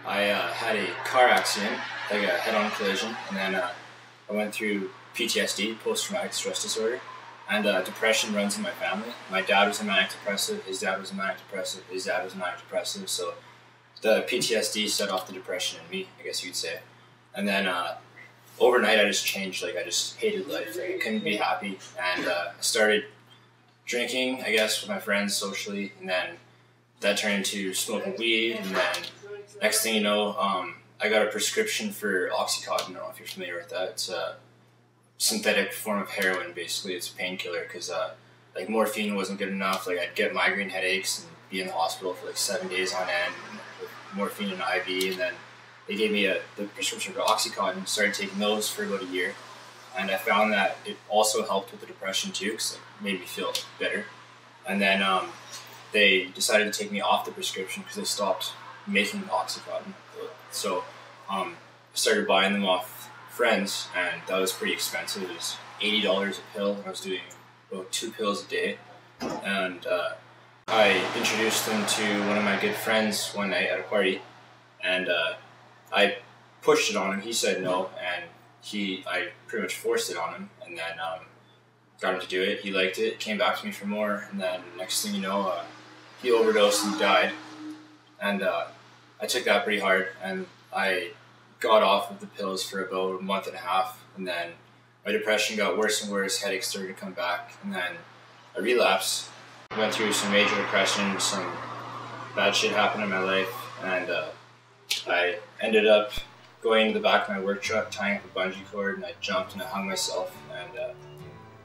I had a car accident, like a head-on collision, and then I went through PTSD, post-traumatic stress disorder, and depression runs in my family. My dad was a manic depressive, his dad was a manic depressive, his dad was a manic depressive, so the PTSD set off the depression in me, I guess you'd say. And then overnight I just changed, like I just hated life, like I couldn't be happy, and I started drinking, I guess, with my friends socially, and then that turned into smoking weed, and then next thing you know, I got a prescription for Oxycontin. I don't know if you're familiar with that. It's a synthetic form of heroin, basically. It's a painkiller because like morphine wasn't good enough. Like I'd get migraine headaches and be in the hospital for like 7 days on end with morphine and IV, and then they gave me the prescription for Oxycontin. Started taking those for about a year, and I found that it also helped with the depression too because it made me feel better. And then they decided to take me off the prescription because they stopped making Oxycontin. So I started buying them off friends, and that was pretty expensive. It was $80 a pill, and I was doing about 2 pills a day. And I introduced them to one of my good friends one night at a party, and I pushed it on him. He said no, and I pretty much forced it on him, and then got him to do it. He liked it, came back to me for more, and then next thing you know, he overdosed and died. And I took that pretty hard, and I got off of the pills for about a month and a half, and then my depression got worse and worse, headaches started to come back, and then I relapsed. I went through some major depression, some bad shit happened in my life, and I ended up going to the back of my work truck, tying up a bungee cord, and I jumped and I hung myself, and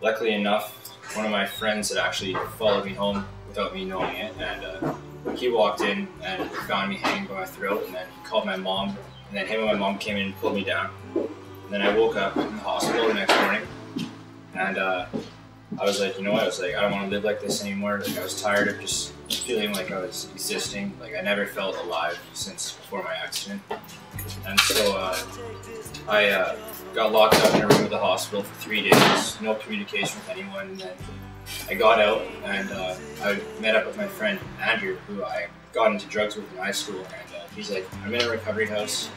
luckily enough, one of my friends had actually followed me home without me knowing it, and he walked in and found me hanging by my throat, and then he called my mom, and then him and my mom came in and pulled me down. And then I woke up in the hospital the next morning, and I was like, you know what, I was like, I don't want to live like this anymore. Like I was tired of just feeling like I was existing. Like I never felt alive since before my accident. And so I got locked up in a room at the hospital for 3 days, no communication with anyone, and then I got out, and I met up with my friend Andrew, who I got into drugs with in high school, and he's like, I'm in a recovery house,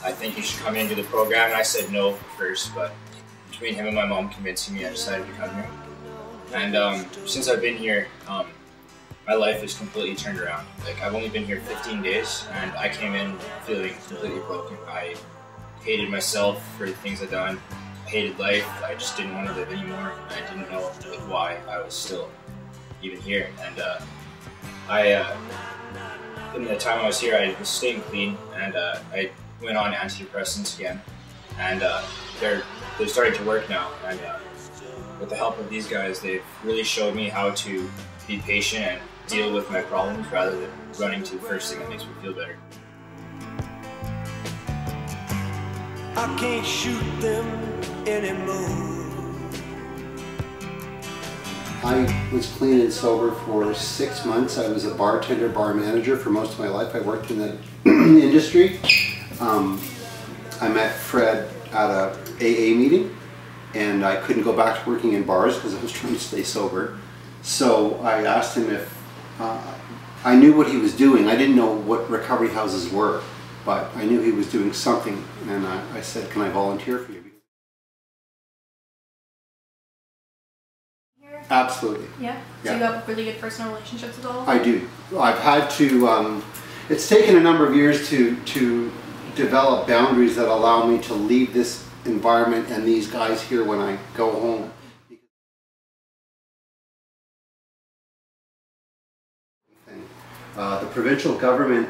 I think you should come in and do the program. And I said no first, but between him and my mom convincing me, I decided to come here. And since I've been here, my life is completely turned around. Like I've only been here 15 days, and I came in feeling completely broken. I hated myself for the things I'd done. I hated life. I just didn't want to live anymore. I didn't know like why I was still even here. And in the time I was here, I was staying clean, and I went on antidepressants again, and they're starting to work now. And with the help of these guys, they've really showed me how to be patient and deal with my problems rather than running to the first thing that makes me feel better. I can't shoot them anymore. I was clean and sober for 6 months. I was a bartender, bar manager for most of my life. I worked in the industry. I met Fred at a AA meeting, and I couldn't go back to working in bars because I was trying to stay sober. So I asked him if I knew what he was doing. I didn't know what recovery houses were, but I knew he was doing something, and I said, can I volunteer for you? Absolutely. Yeah? So you have really good personal relationships with all of them? I do. I've had to, it's taken a number of years to develop boundaries that allow me to leave this environment and these guys here when I go home. The provincial government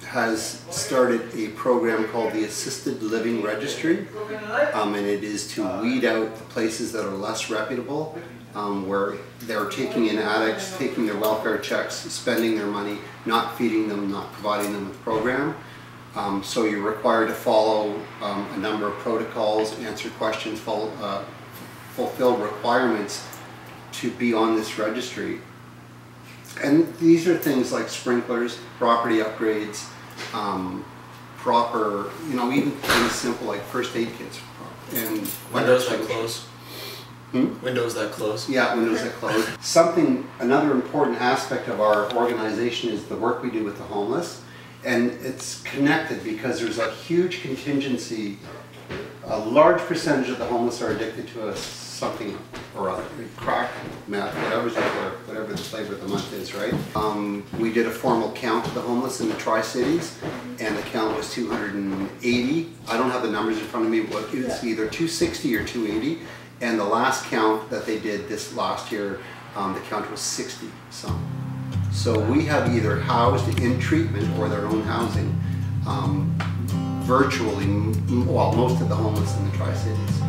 has started a program called the Assisted Living Registry, and it is to weed out the places that are less reputable, where they're taking in addicts, taking their welfare checks, spending their money, not feeding them, not providing them with program. So you're required to follow a number of protocols, answer questions, fulfill requirements to be on this registry. And these are things like sprinklers, property upgrades, proper, you know, even things simple like first aid kits. And windows that close. Windows that close. Yeah, windows that close. Another important aspect of our organization is the work we do with the homeless. And it's connected because there's a huge contingency. A large percentage of the homeless are addicted to something or other, crack, meth, whatever the flavor of the month is, right? We did a formal count of the homeless in the Tri-Cities, and the count was 280. I don't have the numbers in front of me, but it's either 260 or 280. And the last count that they did this last year, the count was 60 some. So we have either housed in treatment or their own housing, virtually, well, most of the homeless in the Tri-Cities.